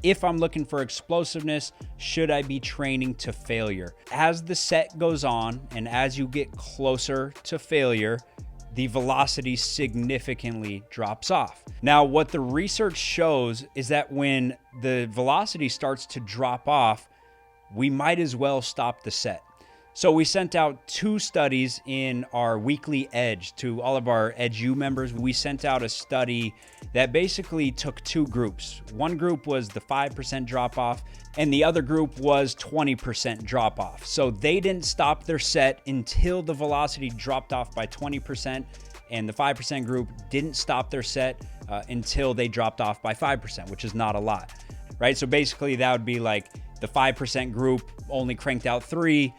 If I'm looking for explosiveness, should I be training to failure? As the set goes on and as you get closer to failure, the velocity significantly drops off. Now, what the research shows is that when the velocity starts to drop off, we might as well stop the set. So we sent out 2 studies in our weekly Edge to all of our Edge U members. We sent out a study that basically took 2 groups. One group was the 5% drop off and the other group was 20% drop off. So they didn't stop their set until the velocity dropped off by 20%, and the 5% group didn't stop their set until they dropped off by 5%, which is not a lot, right? So basically that would be like the 5% group only cranked out 3,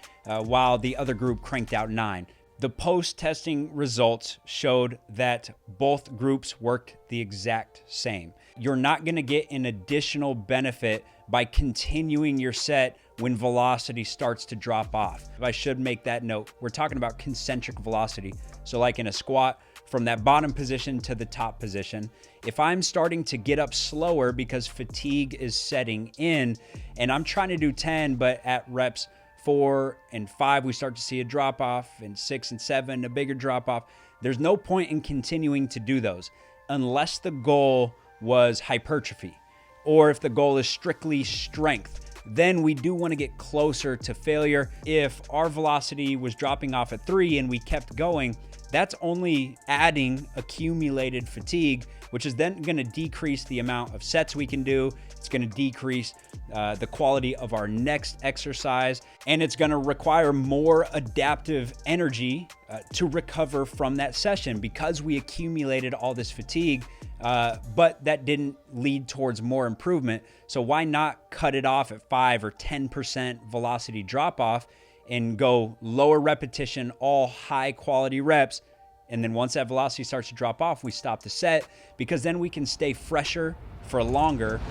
while the other group cranked out 9. The post-testing results showed that both groups worked the exact same. You're not gonna get an additional benefit by continuing your set when velocity starts to drop off. I should make that note. We're talking about concentric velocity. So like in a squat, from that bottom position to the top position, if I'm starting to get up slower because fatigue is setting in and I'm trying to do 10, but at reps 4 and 5, we start to see a drop off, and 6 and 7, a bigger drop off. There's no point in continuing to do those unless the goal was hypertrophy, or if the goal is strictly strength. Then we do want to get closer to failure. If our velocity was dropping off at 3 and we kept going, that's only adding accumulated fatigue, which is then going to decrease the amount of sets we can do. It's going to decrease the quality of our next exercise, and it's going to require more adaptive energy to recover from that session because we accumulated all this fatigue, but that didn't lead towards more improvement. So why not cut it off at 5 or 10% velocity drop off and go lower repetition, all high quality reps. And then once that velocity starts to drop off, we stop the set, because then we can stay fresher for longer.